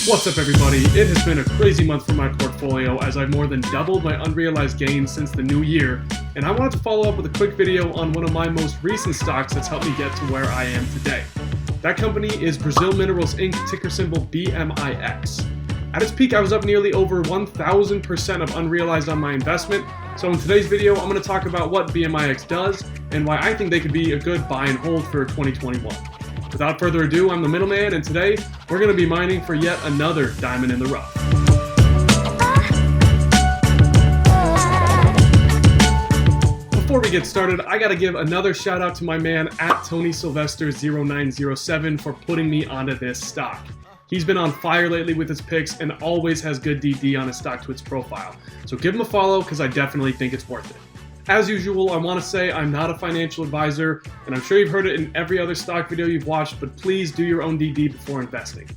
What's up, everybody? It has been a crazy month for my portfolio as I've more than doubled my unrealized gains since the new year, and I wanted to follow up with a quick video on one of my most recent stocks that's helped me get to where I am today. That company is Brazil Minerals Inc., ticker symbol BMIX. At its peak, I was up nearly over 1,000% of unrealized on my investment, so in today's video, I'm going to talk about what BMIX does and why I think they could be a good buy and hold for 2021. Without further ado, I'm the middleman, and today we're going to be mining for yet another diamond in the rough. Before we get started, I got to give another shout out to my man at TonySylvester0907 for putting me onto this stock. He's been on fire lately with his picks and always has good DD on his stock to its profile. So give him a follow because I definitely think it's worth it. As usual, I want to say I'm not a financial advisor, and I'm sure you've heard it in every other stock video you've watched, but please do your own DD before investing.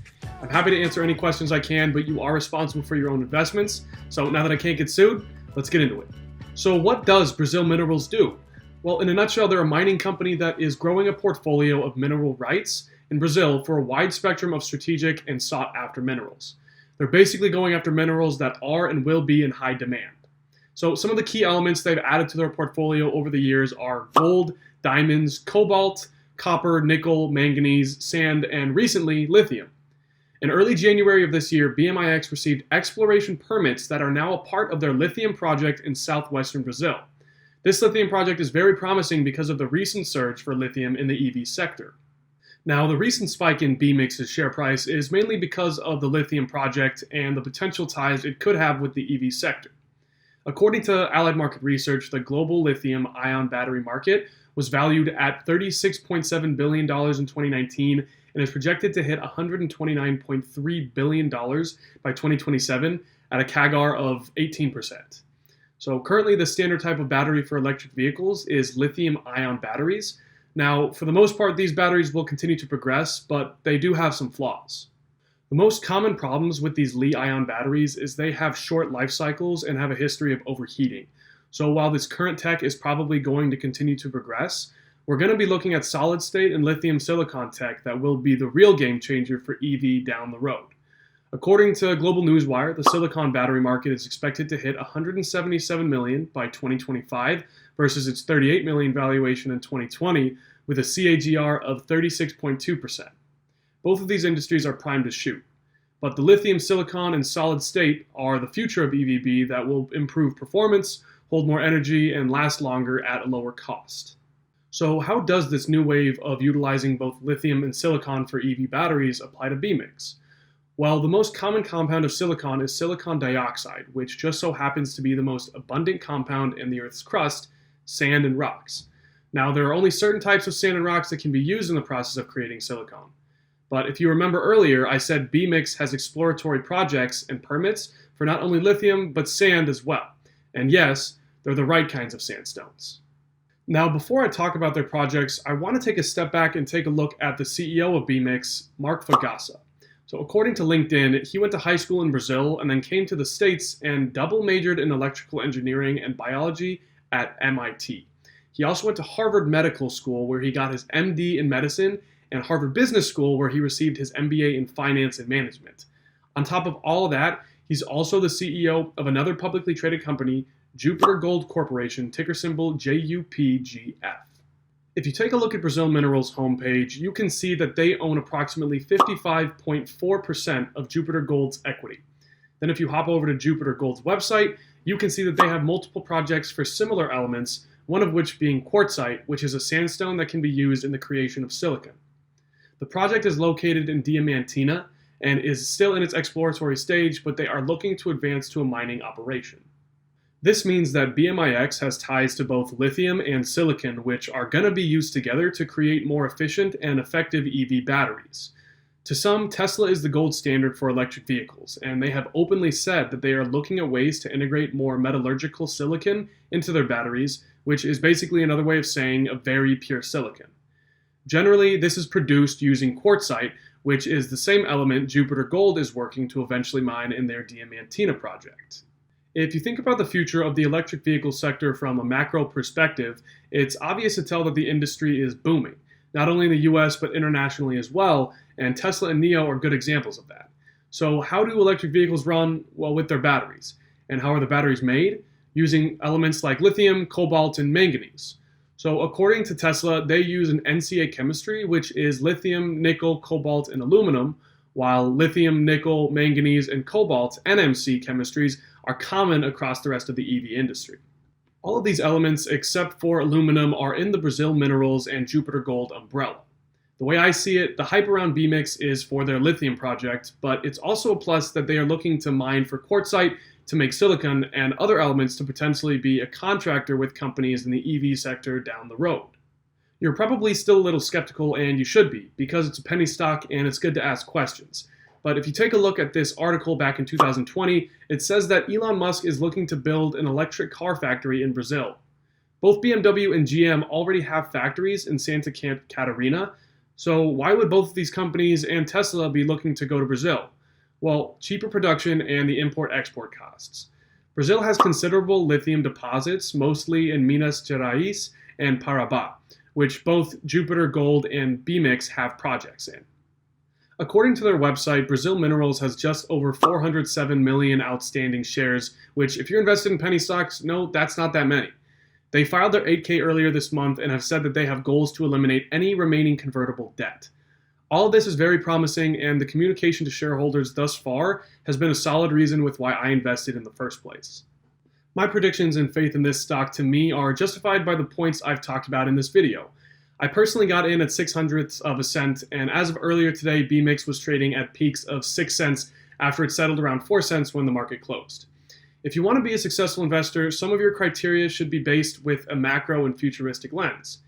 I'm happy to answer any questions I can, but you are responsible for your own investments. So now that I can't get sued, let's get into it. So what does Brazil Minerals do? Well, in a nutshell, they're a mining company that is growing a portfolio of mineral rights in Brazil for a wide spectrum of strategic and sought-after minerals. They're basically going after minerals that are and will be in high demand. So some of the key elements they've added to their portfolio over the years are gold, diamonds, cobalt, copper, nickel, manganese, sand, and recently, lithium. In early January of this year, BMIX received exploration permits that are now a part of their lithium project in southwestern Brazil. This lithium project is very promising because of the recent surge for lithium in the EV sector. Now, the recent spike in BMIX's share price is mainly because of the lithium project and the potential ties it could have with the EV sector. According to Allied Market Research, the global lithium-ion battery market was valued at $36.7 billion in 2019 and is projected to hit $129.3 billion by 2027 at a CAGR of 18%. So currently, the standard type of battery for electric vehicles is lithium-ion batteries. Now, for the most part, these batteries will continue to progress, but they do have some flaws. The most common problems with these Li-ion batteries is they have short life cycles and have a history of overheating. So while this current tech is probably going to continue to progress, we're going to be looking at solid state and lithium silicon tech that will be the real game changer for EV down the road. According to Global Newswire, the silicon battery market is expected to hit $177 million by 2025 versus its $38 million valuation in 2020 with a CAGR of 36.2%. Both of these industries are primed to shoot, but the lithium, silicon, and solid state are the future of EVB that will improve performance, hold more energy, and last longer at a lower cost. So how does this new wave of utilizing both lithium and silicon for EV batteries apply to BMIX? Well, the most common compound of silicon is silicon dioxide, which just so happens to be the most abundant compound in the Earth's crust, sand and rocks. Now, there are only certain types of sand and rocks that can be used in the process of creating silicon. But if you remember earlier, I said BMIX has exploratory projects and permits for not only lithium, but sand as well. And yes, they're the right kinds of sandstones. Now, before I talk about their projects, I want to take a step back and take a look at the CEO of BMIX, Mark Fagasa. So according to LinkedIn, he went to high school in Brazil and then came to the States and double majored in electrical engineering and biology at MIT. He also went to Harvard Medical School where he got his MD in medicine and Harvard Business School where he received his MBA in finance and management. On top of all of that, he's also the CEO of another publicly traded company, Jupiter Gold Corporation, ticker symbol JUPGF. If you take a look at Brazil Minerals' homepage, you can see that they own approximately 55.4% of Jupiter Gold's equity. Then if you hop over to Jupiter Gold's website, you can see that they have multiple projects for similar elements, one of which being quartzite, which is a sandstone that can be used in the creation of silicon. The project is located in Diamantina and is still in its exploratory stage, but they are looking to advance to a mining operation. This means that BMIX has ties to both lithium and silicon, which are going to be used together to create more efficient and effective EV batteries. To some, Tesla is the gold standard for electric vehicles, and they have openly said that they are looking at ways to integrate more metallurgical silicon into their batteries, which is basically another way of saying a very pure silicon. Generally, this is produced using quartzite, which is the same element Jupiter Gold is working to eventually mine in their Diamantina project. If you think about the future of the electric vehicle sector from a macro perspective, it's obvious to tell that the industry is booming, not only in the US but internationally as well, and Tesla and NIO are good examples of that. So how do electric vehicles run? Well, with their batteries. And how are the batteries made? Using elements like lithium, cobalt, and manganese. So according to Tesla, they use an NCA chemistry, which is lithium, nickel, cobalt, and aluminum, while lithium, nickel, manganese, and cobalt, NMC chemistries, are common across the rest of the EV industry. All of these elements, except for aluminum, are in the Brazil Minerals and Jupiter Gold umbrella. The way I see it, the hype around BMIX is for their lithium project, but it's also a plus that they are looking to mine for quartzite to make silicon and other elements to potentially be a contractor with companies in the EV sector down the road. You're probably still a little skeptical, and you should be, because it's a penny stock and it's good to ask questions. But if you take a look at this article back in 2020, it says that Elon Musk is looking to build an electric car factory in Brazil. Both BMW and GM already have factories in Santa Catarina, so why would both of these companies and Tesla be looking to go to Brazil? Well, cheaper production and the import-export costs. Brazil has considerable lithium deposits, mostly in Minas Gerais and Parabá, which both Jupiter Gold and BMIX have projects in. According to their website, Brazil Minerals has just over 407 million outstanding shares, which if you're invested in penny stocks, no, that's not that many. They filed their 8K earlier this month and have said that they have goals to eliminate any remaining convertible debt. All of this is very promising, and the communication to shareholders thus far has been a solid reason with why I invested in the first place. My predictions and faith in this stock to me are justified by the points I've talked about in this video. I personally got in at 0.06 of a cent, and as of earlier today, BMIX was trading at peaks of 6 cents after it settled around 4 cents when the market closed. If you want to be a successful investor, some of your criteria should be based with a macro and futuristic lens.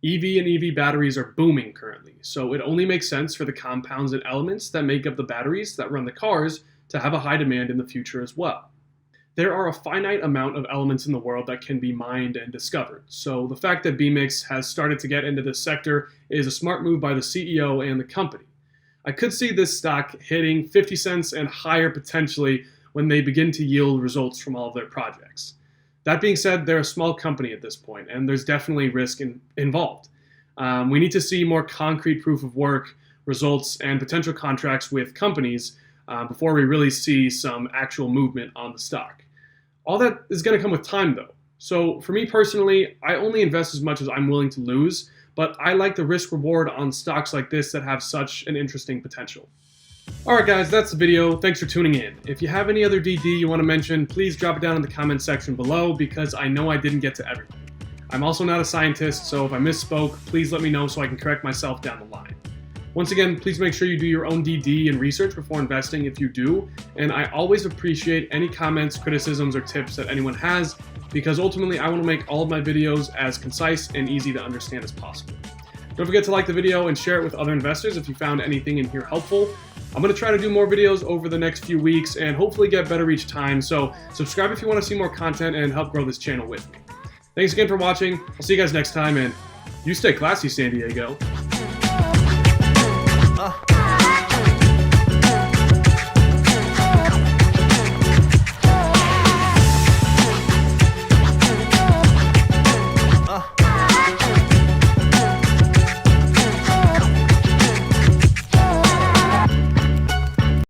EV and EV batteries are booming currently, so it only makes sense for the compounds and elements that make up the batteries that run the cars to have a high demand in the future as well. There are a finite amount of elements in the world that can be mined and discovered, so the fact that BMIX has started to get into this sector is a smart move by the CEO and the company. I could see this stock hitting 50 cents and higher potentially when they begin to yield results from all of their projects. That being said, they're a small company at this point, and there's definitely risk involved. We need to see more concrete proof of work, results, and potential contracts with companies before we really see some actual movement on the stock. All that is going to come with time, though. So for me personally, I only invest as much as I'm willing to lose, but I like the risk reward on stocks like this that have such an interesting potential. Alright guys, that's the video. Thanks for tuning in. If you have any other DD you want to mention, please drop it down in the comments section below because I know I didn't get to everything. I'm also not a scientist, so if I misspoke, please let me know so I can correct myself down the line. Once again, please make sure you do your own DD and research before investing if you do, and I always appreciate any comments, criticisms, or tips that anyone has because ultimately I want to make all of my videos as concise and easy to understand as possible. Don't forget to like the video and share it with other investors if you found anything in here helpful. I'm going to try to do more videos over the next few weeks and hopefully get better each time, so subscribe if you want to see more content and help grow this channel with me. Thanks again for watching. I'll see you guys next time, and you stay classy, San Diego.